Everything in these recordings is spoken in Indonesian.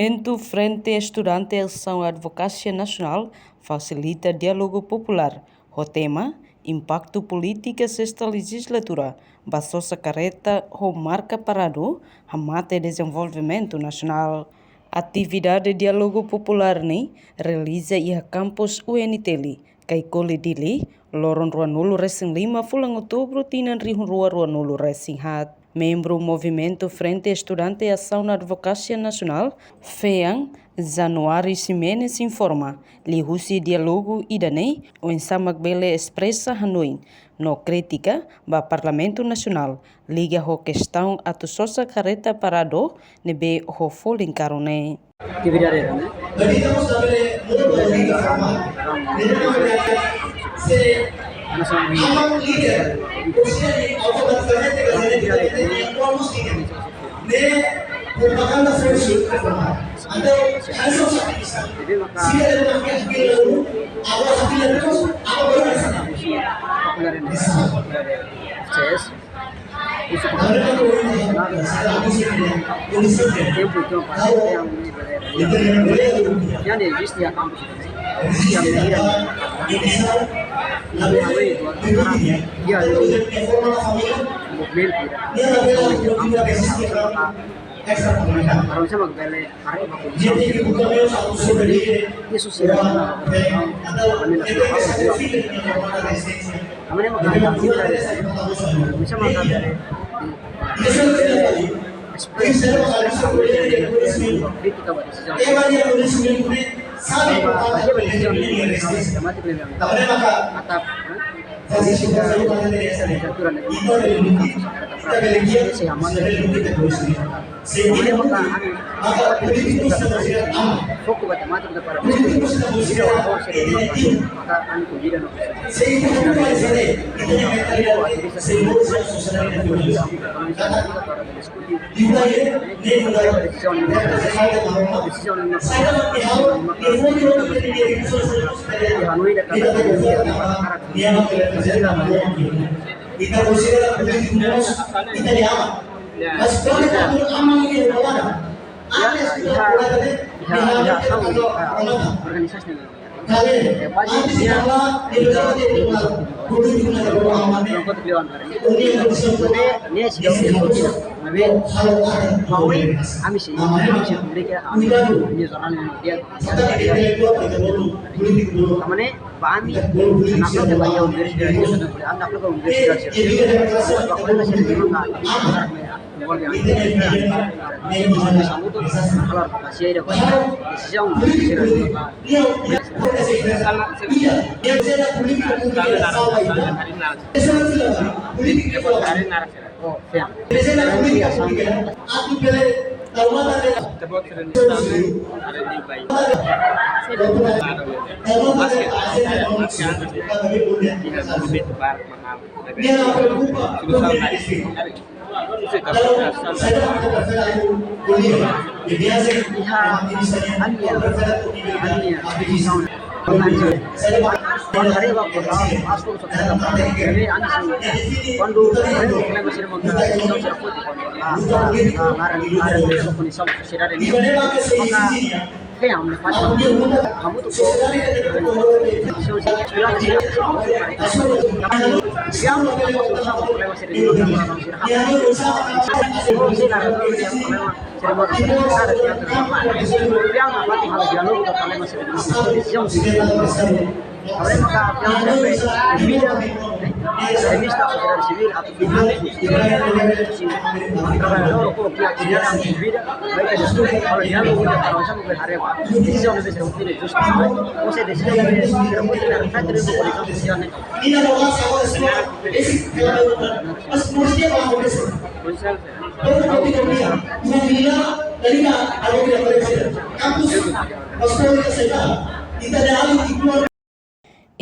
Movimento Frente Estudantil Ação Advocacia Nacional facilita diálogo popular. O tema, impacto política sexta legislatura, Basosa Careta, o marca parado, Hamate Desenvolvimento Nacional. Atividade diálogo popular ni realiza ia campus UNTL, Kaikole Dili, Loron Ruanulu Racing 5, Fulang Outubro, Tinan Rihun Ruanulu Racing Hat. Membro Movimento Frente Estudante Ação na Advocacia Nacional, FEAN, Januário Ximenes informa, lihusi diálogo idanei, o ensamak bele expressa Hanoi, no crítica, ba Parlamento Nacional, liga ho questão atu sosa careta parado, nebe ho foling karone. Propaganda solusi atau hasil aktivitas. Sila dengan dulu, awal aktivitas terus, awal baru sana. CS. Itu harusnya magbele hari Yesus ya bisa makan kita considera kita diaman. Mas kalau kita aman ini bagaimana? Organisasi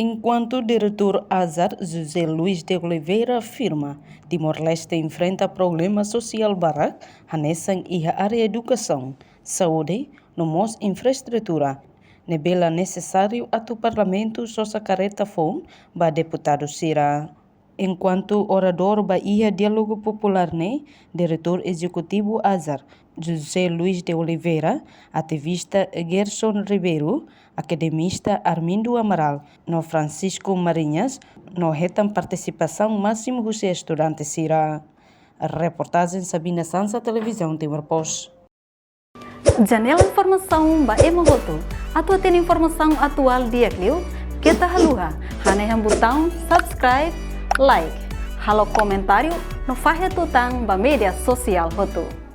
Enquanto o diretor Azar José Luiz de Oliveira afirma, Timor-Leste enfrenta problema social barak, hanesan iha área educação, saúde, nomos infraestrutura. Nebela necessário atu parlamento sosa careta fon, ba deputado Sira. Enquanto orador Bahia Diálogo Popular, diretor executivo Azar, José Luiz de Oliveira, ativista Gerson Ribeiro, academista Armindo Amaral, no Francisco Marinhas, no retam participação máximo dos estudantes Sira. A reportagem Sabina Sansa, Televisão Timor-Post. Janela informação ba Emogoto. Atua tem informação atual dia Clio. Kita haluha. Haneham botão subscribe, like. Halo comentário no faixa tutang ba media sosial Hoto.